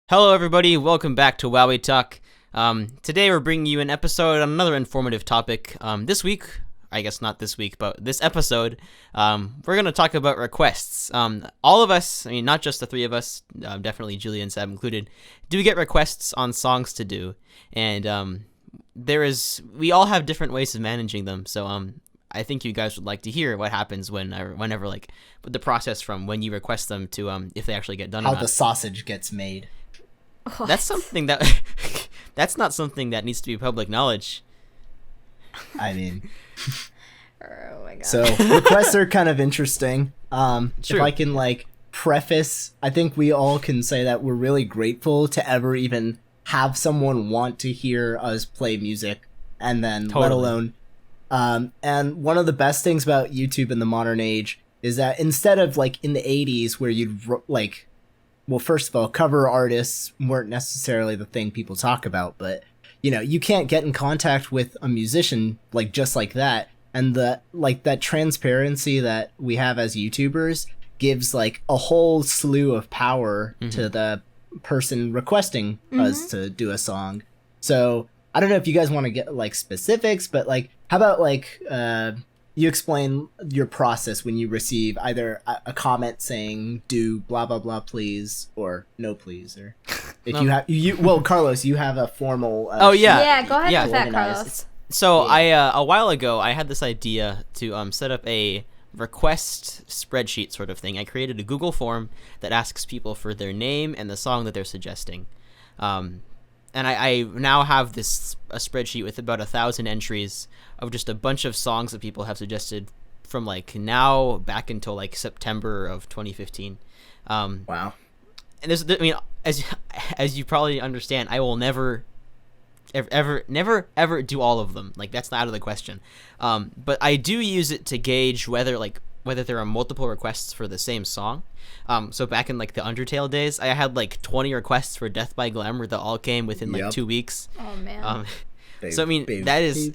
Hello everybody, welcome back to WowieTalk. Today we're bringing you an episode on another informative topic. This week, I guess not this week, but this episode, we're going to talk about requests. All of us, I mean not just the three of us, definitely Julia and Sab included, do get requests on songs to do. And we all have different ways of managing them, so I think you guys would like to hear what happens whenever like the process from when you request them to if they actually get done or not. How the sausage gets made. What? That's something that that's not something that needs to be public knowledge. I mean, oh my god. So requests are kind of interesting. Sure. If I can preface, I think we all can say that we're really grateful to ever even have someone want to hear us play music, and then let alone. And one of the best things about YouTube in the modern age is that instead of in the 80s where you'd well, first of all, cover artists weren't necessarily the thing people talk about, but you can't get in contact with a musician just like that, and that transparency that we have as YouTubers gives a whole slew of power to the person requesting us to do a song. So I don't know if you guys want to get specifics, but how about you explain your process when you receive either a comment saying "do blah blah blah please" or "no please," or if well, Carlos, you have a formal. Oh yeah, yeah. Go ahead with that, Carlos. So I a while ago I had this idea to set up a request spreadsheet sort of thing. I created a Google form that asks people for their name and the song that they're suggesting. And I now have a spreadsheet with about 1,000 entries of just a bunch of songs that people have suggested from now back until September of 2015. Wow. And as you probably understand, I will never ever do all of them. That's not out of the question. But I do use it to gauge whether there are multiple requests for the same song. So back in the Undertale days, I had 20 requests for Death by Glamour that all came within 2 weeks. Oh man. So I mean that is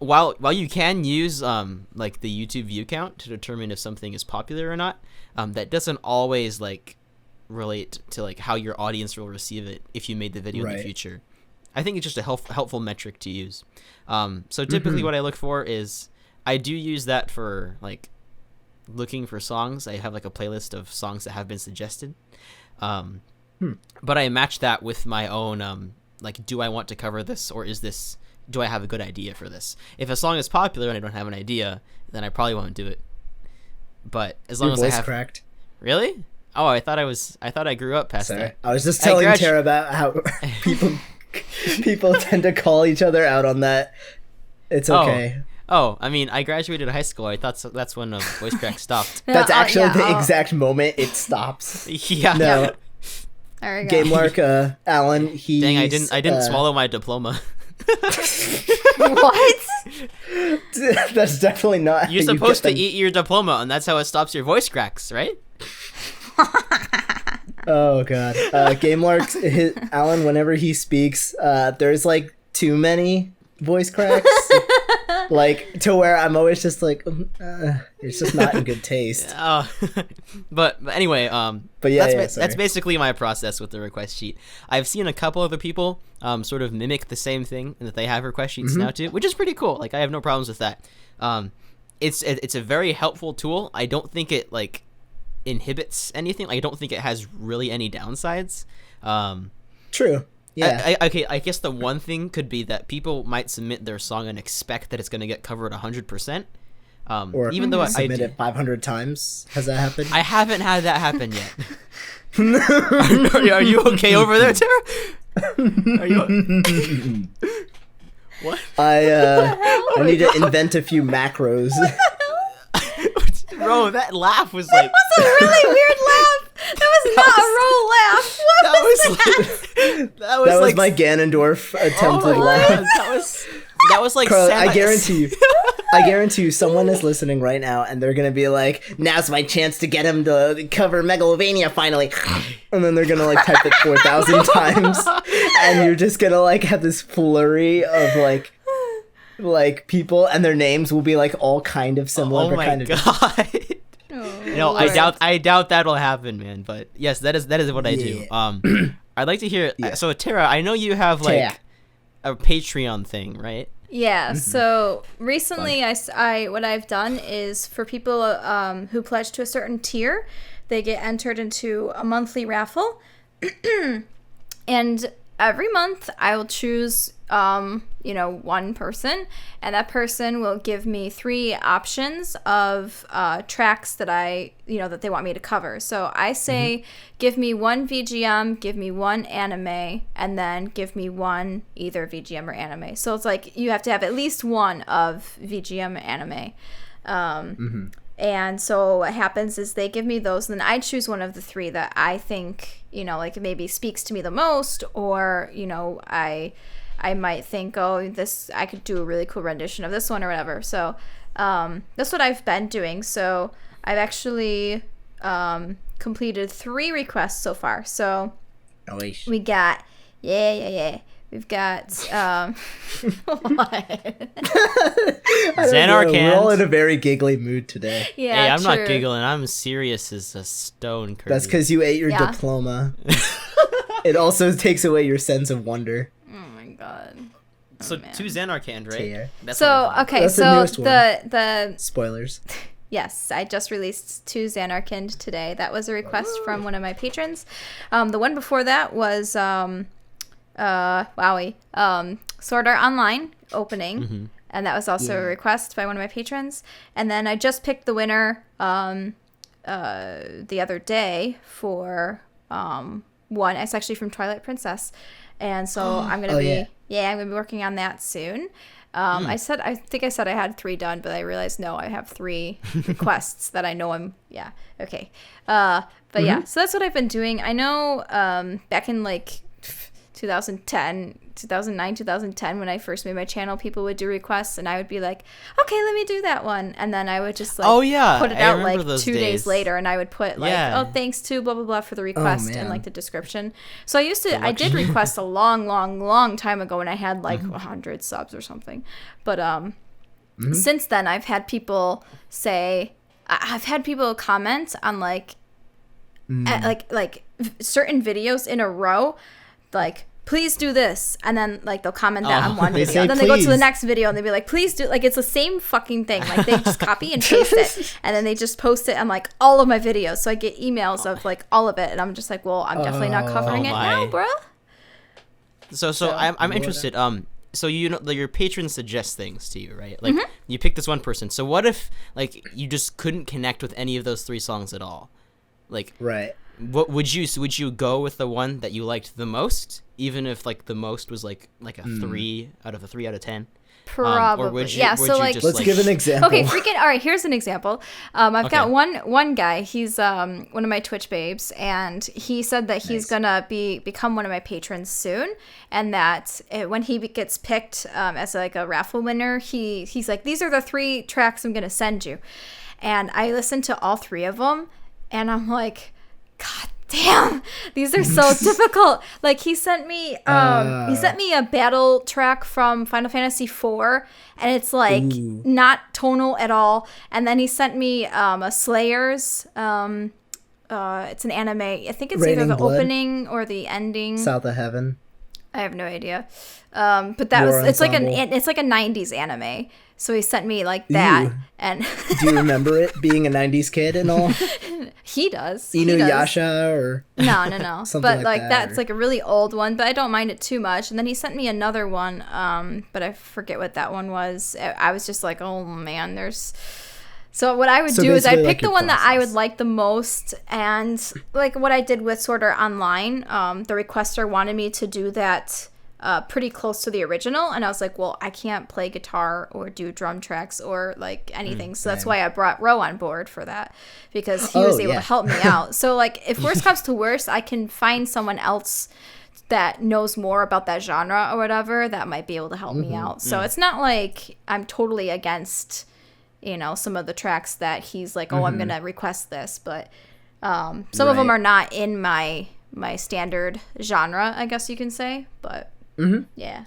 while you can use the YouTube view count to determine if something is popular or not, that doesn't always relate to how your audience will receive it if you made the video in the future. I think it's just a helpful metric to use. So typically what I look for is I do use that for looking for songs. I have a playlist of songs that have been suggested, but I match that with my own do I want to cover this, or do I have a good idea for this? If a song is popular and I don't have an idea, then I probably won't do it. But as long as I have cracked. Really? Oh, I thought I grew up past that. I was just telling Tara about how people tend to call each other out on that. It's okay. Oh, I mean, I graduated high school. I thought that's when voice crack stopped. That's actually the exact moment it stops. Yeah. No. There we go. Gamelark, Alan, Dang, I didn't swallow my diploma. What? That's definitely not. You're supposed to eat your diploma, and that's how it stops your voice cracks, right? Oh god. Gamelark, Alan, whenever he speaks, there's too many voice cracks. To where I'm always just it's just not in good taste. But anyway, but yeah, that's basically my process with the request sheet. I've seen a couple other people sort of mimic the same thing, and that they have request sheets now too, which is pretty cool. I have no problems with that. It's a very helpful tool. I don't think it inhibits anything. I don't think it has really any downsides. True. Yeah. I guess the one thing could be that people might submit their song and expect that it's going to get covered 100%. Or even though submit it 500 times. Has that happened? I haven't had that happen yet. Are you okay over there, Tara? Are you? What? I need to invent a few macros. Bro, that laugh was That was a really weird laugh. That was not a roll laugh. What was that? That was my Ganondorf attempted laugh. That was Carl, I guarantee you someone is listening right now and they're gonna be now's my chance to get him to cover Megalovania finally, and then they're gonna type it 4,000 times, and you're just gonna have this flurry of people, and their names will be all kind of similar. Oh my god. No, I doubt that'll happen, man. But yes, that is what I do. I'd like to hear. Yeah. So Tara, I know you have like a Patreon thing, right? Yeah. So recently, I what I've done is for people who pledge to a certain tier, they get entered into a monthly raffle, and every month I will choose one person, and that person will give me 3 options of tracks that that they want me to cover. So I say, give me 1 VGM, give me 1 anime, and then give me 1 either VGM or anime. So it's like you have to have at least 1 of VGM anime. And so what happens is they give me those, and then I choose one of the 3 that I think, like maybe speaks to me the most, or, I might think, oh, this, I could do a really cool rendition of this one or whatever. So that's what I've been doing. So I've actually completed 3 requests so far. So we got, we've got, what? Xanarkand. We're all in a very giggly mood today. Yeah, hey, I'm true. not giggling. I'm serious as a stone, Kirby. That's because you ate your diploma. It also takes away your sense of wonder. Oh my god. So 2 Xanarkand, right? Yeah. That's so okay, That's the so newest one. the Spoilers. yes, I just released 2 Xanarkand today. That was a request from one of my patrons. The one before that was Wowie, Sword Art Online opening, and that was also a request by one of my patrons. And then I just picked the winner the other day for one. It's actually from Twilight Princess, and so I'm gonna I'm gonna be working on that soon. I think I said I had 3 done, but I realized no, I have 3 requests that I know okay. But yeah, so that's what I've been doing. I know back in like 2009, 2010, when I first made my channel, people would do requests, and I would be like, okay, let me do that one. And then I would just like put it out like 2 days later, and I would put like, oh, thanks to blah, blah, blah for the request in like the description. So I did request a long time ago when I had like 100 subs or something. But since then, I've had people say, I've had people comment on like certain videos in a row, like, please do this, and then like they'll comment that on one video, and then they go to the next video and they'll be like, please do, like, it's the same fucking thing, like they just copy and paste it, and then they just post it on like all of my videos. So I get emails of like all of it, and I'm just like, well, I'm definitely not covering it now, bro. So I'm interested. So your patrons suggest things to you, right? Like you pick this one person. So what if like you just couldn't connect with any of those 3 songs at all? Like, right. What would you go with the one that you liked the most, even if like the most was like a 3 out of 10? Probably. Or would you, so like, let's give an example. Okay, all right, here's an example. I've got one guy, he's one of my Twitch babes, and he said that he's gonna become one of my patrons soon, and that when he gets picked as like a raffle winner, he's like, these are the 3 tracks I'm gonna send you. And I listened to all 3 of them, and I'm like, God damn, these are so difficult. Like he sent me a battle track from Final Fantasy IV, and it's like not tonal at all. And then he sent me a Slayer's it's an anime. I think it's Raining either the Blood, opening or the ending. South of Heaven. I have no idea. But that War it's Ensemble. it's like a 90s anime. So he sent me like that. Ew. And do you remember it being a 90s kid and all? He does. Inuyasha or no. But like that's or... like a really old one, but I don't mind it too much. And then he sent me another one, but I forget what that one was. I was just like, oh man, there's. So what I would do is I'd pick the one that I would like the most, and like what I did with Sword Art Online, the requester wanted me to do that pretty close to the original, and I was like, well, I can't play guitar or do drum tracks or like anything, so that's why I brought Ro on board for that, because he was able to help me out. So like if worst comes to worst, I can find someone else that knows more about that genre or whatever that might be able to help me out. So it's not like I'm totally against, you know, some of the tracks that he's like, oh, I'm gonna request this, but some of them are not in my standard genre, I guess you can say, but yeah.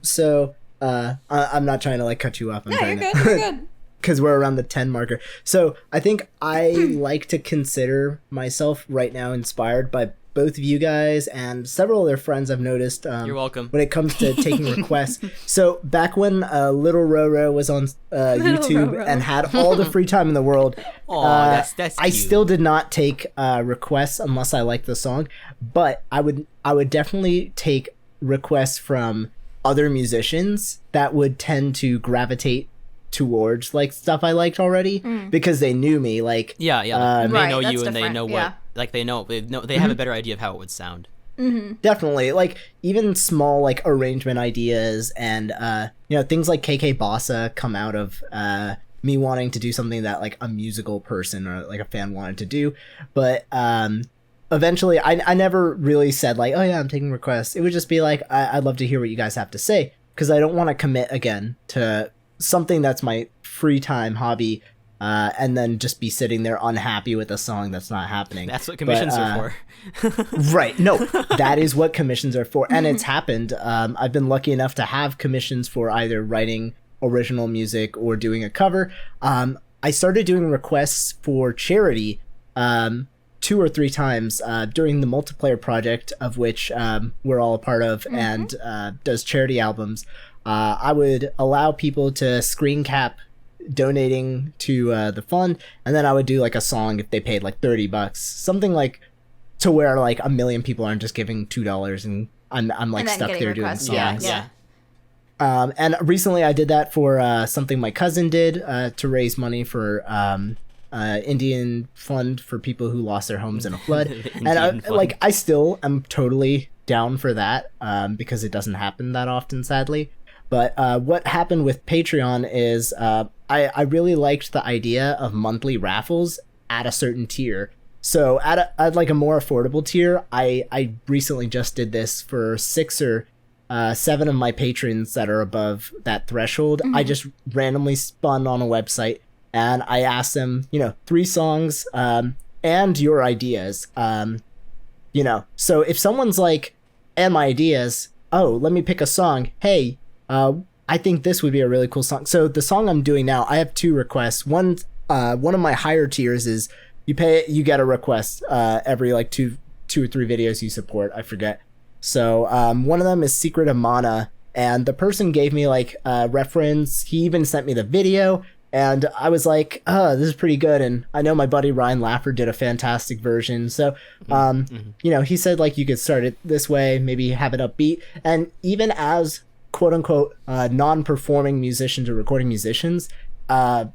So I'm not trying to like cut you off. You're good. Because we're around the 10 marker. So I think I like to consider myself right now inspired by both of you guys and several other friends I've noticed. You're welcome. When it comes to taking requests. So back when Little Roro was on YouTube Roro. and had all the free time in the world, that's I cute. still did not take requests unless I liked the song. But I would definitely take requests from other musicians that would tend to gravitate towards like stuff I liked already because they knew me. Like Yeah. They Right, know that's you and they different, know what. yeah. Like they know they have a better idea of how it would sound. definitely, like even small like arrangement ideas and things like KK Bossa come out of me wanting to do something that like a musical person or like a fan wanted to do. But eventually I never really said like, oh yeah, I'm taking requests. It would just be like, I'd love to hear what you guys have to say, because I don't want to commit again to something that's my free time hobby and then just be sitting there unhappy with a song that's not happening. That's what commissions are for. Right. No, that is what commissions are for. And it's happened. I've been lucky enough to have commissions for either writing original music or doing a cover. I started doing requests for charity 2 or 3 times during the multiplayer project, of which we're all a part of, and does charity albums. I would allow people to screen cap donating to the fund, and then I would do like a song if they paid like $30, something like to where like a million people aren't just giving $2 and I'm like stuck there doing songs. Yeah. And recently I did that for something my cousin did to raise money for Indian fund for people who lost their homes in a flood. And I still am totally down for that because it doesn't happen that often, sadly. But what happened with Patreon is I really liked the idea of monthly raffles at a certain tier. So at like a more affordable tier, I recently just did this for 6 or 7 of my patrons that are above that threshold. I just randomly spun on a website and I asked them, 3 songs and your ideas. So if someone's like, and my ideas, oh, let me pick a song. Hey, I think this would be a really cool song. So the song I'm doing now, I have 2 requests. One of my higher tiers is you get a request every like 2 or 3 videos you support. I forget. So one of them is Secret of Mana, and the person gave me like a reference. He even sent me the video, and I was like, oh, this is pretty good. And I know my buddy Ryan Laffer did a fantastic version. So, he said like you could start it this way, maybe have it upbeat. And even as quote unquote non-performing musicians or recording musicians,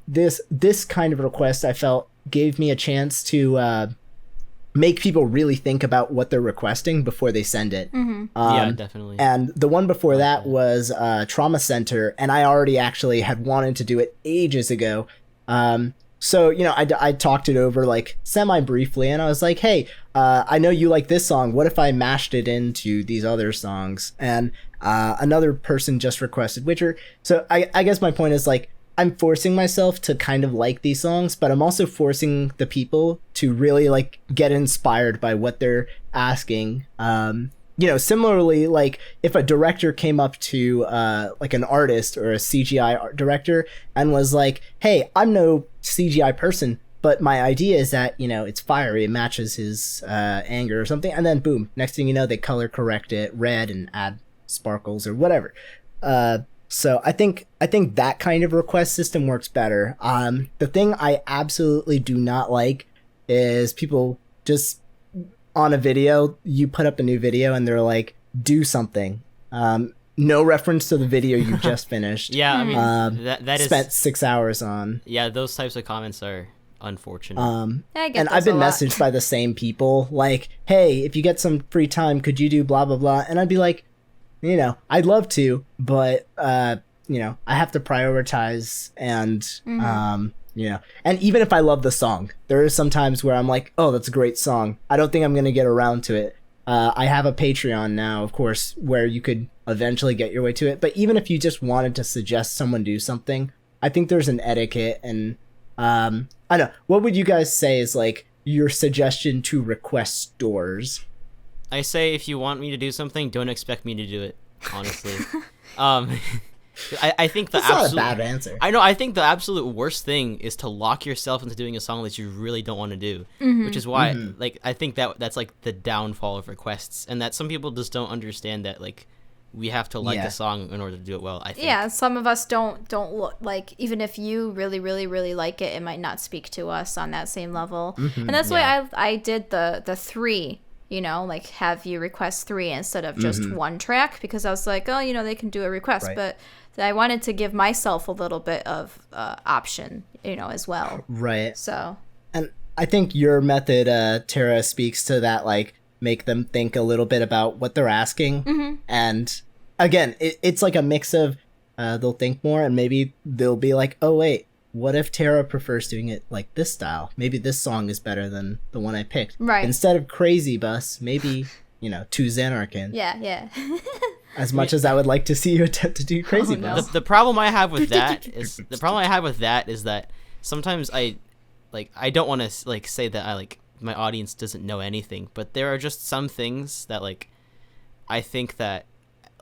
this kind of request I felt gave me a chance to make people really think about what they're requesting before they send it. Yeah, definitely. And the one before that was Trauma Center, and I already actually had wanted to do it ages ago. So, I talked it over like semi-briefly, and I was like, hey, I know you like this song. What if I mashed it into these other songs? And another person just requested Witcher. So I guess my point is like, I'm forcing myself to kind of like these songs, but I'm also forcing the people to really like get inspired by what they're asking. Similarly, like if a director came up to like an artist or a CGI art director and was like, hey, I'm no CGI person, but my idea is that, it's fiery, it matches his anger or something. And then boom, next thing you know, they color correct it red and add sparkles or whatever. So I think that kind of request system works better. The thing I absolutely do not like is people just on a video, you put up a new video and they're like, do something. No reference to the video you just finished. Yeah, I mean, that is spent 6 hours on. Yeah, those types of comments are unfortunate. I get and those I've been a lot. messaged by the same people like, hey, if you get some free time, could you do blah, blah, blah? And I'd be like, I'd love to, but, I have to prioritize and, and even if I love the song, there are some times where I'm like, oh, that's a great song. I don't think I'm going to get around to it. I have a Patreon now, of course, where you could eventually get your way to it. But even if you just wanted to suggest someone do something, I think there's an etiquette. And I don't know. What would you guys say is like your suggestion to request stores? I say if you want me to do something, don't expect me to do it, honestly. I think the That's absolute not a bad answer. I know. I think the absolute worst thing is to lock yourself into doing a song that you really don't want to do, which is why like I think that's like the downfall of requests, and that some people just don't understand that like we have to like a song in order to do it well. I think. Yeah, some of us don't look like, even if you really really really like it, it might not speak to us on that same level, and that's why I did the 3. You know, like have you request 3 instead of just 1 track, because I was like, oh, you know, they can do a request, but I wanted to give myself a little bit of option, you know, as well. Right. So. And I think your method, Tara, speaks to that, like, make them think a little bit about what they're asking. And again, it's like a mix of they'll think more, and maybe they'll be like, oh, wait, what if Tara prefers doing it like this style? Maybe this song is better than the one I picked. Right. Instead of Crazy Bus, maybe, you know, To Xanarkin. Yeah. As much as I would like to see you attempt to do Crazy Bus. The problem I have with that is that sometimes I don't want to like say that I like my audience doesn't know anything, but there are just some things that like I think that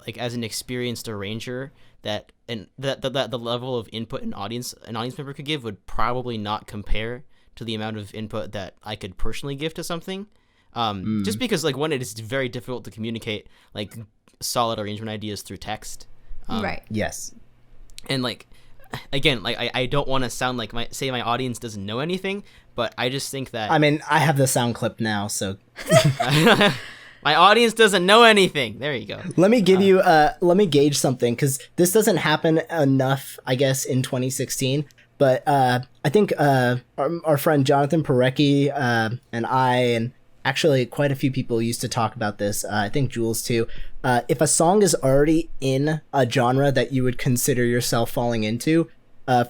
like as an experienced arranger that the level of input an audience member could give would probably not compare to the amount of input that I could personally give to something. Just because like one, it is very difficult to communicate like solid arrangement ideas through text. Right. Yes. And like again, like I don't want to sound like my audience doesn't know anything, but I just think that I mean, I have the sound clip now, so my audience doesn't know anything. There you go. let me give you let me gauge something, because this doesn't happen enough, I guess, in 2016. But I think our friend Jonathan Parecki and I, and actually quite a few people used to talk about this. I think Jules too. If a song is already in a genre that you would consider yourself falling into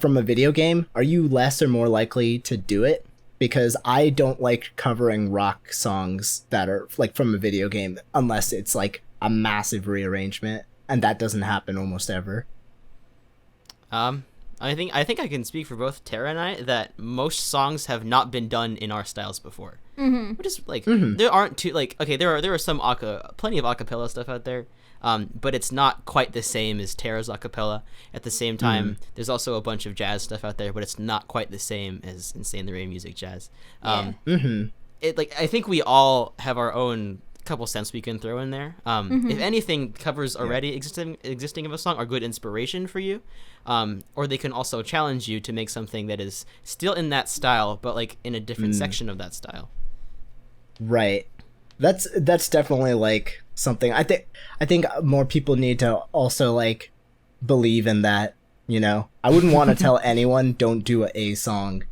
from a video game, are you less or more likely to do it? Because I don't like covering rock songs that are like from a video game unless it's like a massive rearrangement, and that doesn't happen almost ever. I think I can speak for both Tara and I that most songs have not been done in our styles before. Which is like there aren't too like okay, there are some plenty of acapella stuff out there. But it's not quite the same as Tara's acapella. At the same time, there's also a bunch of jazz stuff out there, but it's not quite the same as Insaneintherainmusic jazz. It like I think we all have our own couple cents we can throw in there. If anything, covers already existing of a song are good inspiration for you, or they can also challenge you to make something that is still in that style, but like in a different section of that style. Right. That's definitely like something I think more people need to also like believe in that, you know. I wouldn't want to tell anyone don't do a song.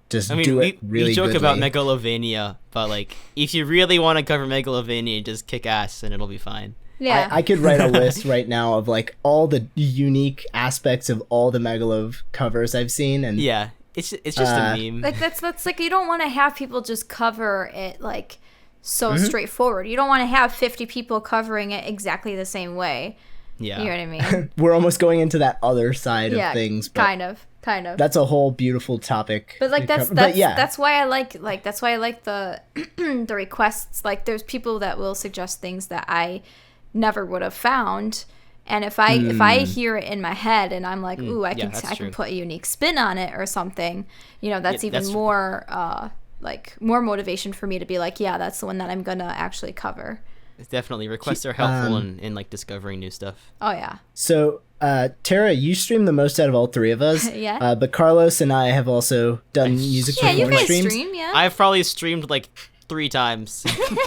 Just do it really we joke goodly. about Megalovania, but like if you really want to cover Megalovania, just kick ass and it'll be fine. Yeah. I could write a list right now of like all the unique aspects of all the Megalov covers I've seen, and yeah, it's just a meme. Like that's like you don't want to have people just cover it like so straightforward. You don't want to have 50 people covering it exactly the same way. Yeah. You know what I mean? We're almost going into that other side of things. But kind of. That's a whole beautiful topic. But like that's why I like the the requests. Like there's people that will suggest things that I never would have found. And if I hear it in my head and I'm like, ooh, I can put a unique spin on it or something, you know, that's more like more motivation for me to be like, yeah, that's the one that I'm gonna actually cover. Definitely, requests are helpful in like discovering new stuff. Oh yeah. So Tara, you stream the most out of all three of us. Yeah. But Carlos and I have also done music performance streams. Stream, yeah. I've probably streamed like 3 times.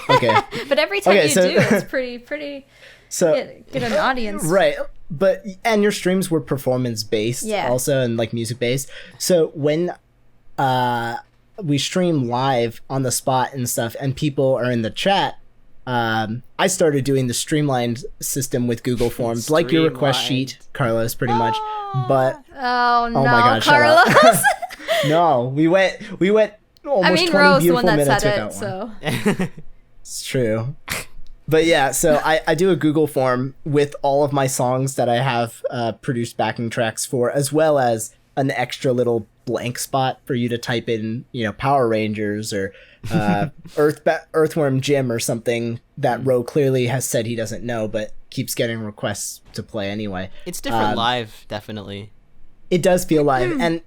Okay. But every time do, it's pretty. So get an audience, right? And your streams were performance based, also, and like music based. So when we stream live on the spot and stuff, and people are in the chat, I started doing the streamlined system with Google Forms, like your request sheet, Carlos, pretty much. But oh no, my God, Carlos! No, we went almost 20 Rose, beautiful the one that minutes said without it, one. It's true. But yeah, so I do a Google form with all of my songs that I have produced backing tracks for, as well as an extra little blank spot for you to type in, you know, Power Rangers or Earthworm Jim or something that Ro clearly has said he doesn't know, but keeps getting requests to play anyway. It's different live, definitely. It does feel live. And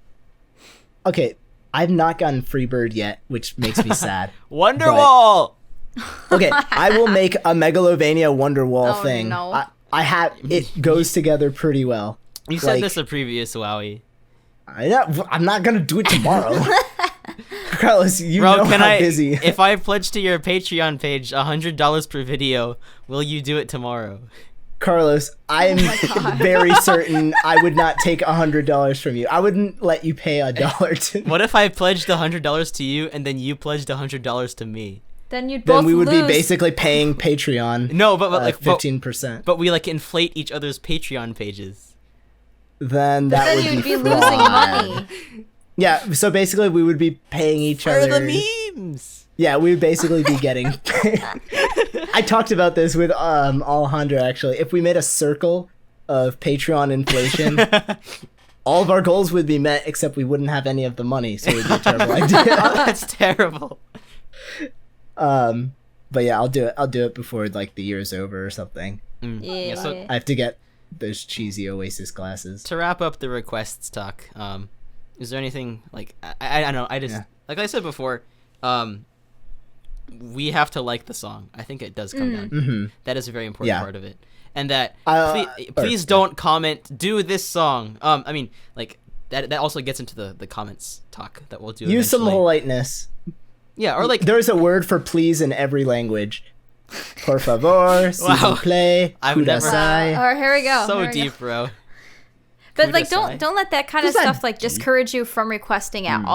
okay, I've not gotten Freebird yet, which makes me sad. Wonderwall. Okay, I will make a Megalovania Wonderwall thing. No. I have it goes together pretty well. You said this a previous Wowie. I'm not gonna do it tomorrow. Carlos, you Bro, know how busy. If I pledge to your Patreon page $100 per video, will you do it tomorrow? Carlos, I am very certain I would not take $100 from you. I wouldn't let you pay $1 to me. What if I pledged $100 to you and then you pledged $100 to me? Then you'd both Then we would lose. be basically paying Patreon. No, but like 15%. But we like inflate each other's Patreon pages. Then that would you'd be fraud. losing money. Yeah, so basically we would be paying each other. For the memes. Yeah, we would basically be getting. I talked about this with Alejandro actually. If we made a circle of Patreon inflation, all of our goals would be met, except we wouldn't have any of the money, so it would be a terrible idea. Oh, that's terrible. But yeah, I'll do it. I'll do it before like the year's over or something. Yeah. So I have to get those cheesy Oasis glasses. to wrap up the requests talk, is there anything like I don't know? I just like I said before, we have to like the song. I think it does come down. Mm-hmm. That is a very important part of it, and that please don't comment. Do this song. I mean, like that also gets into the comments talk that we'll do. Use some politeness. Yeah, or like there's a word for please in every language. Por favor, s'il vous plaît, kudasai. Or here we go. So deep, bro. But like, don't let that kind of stuff like discourage you from requesting at all.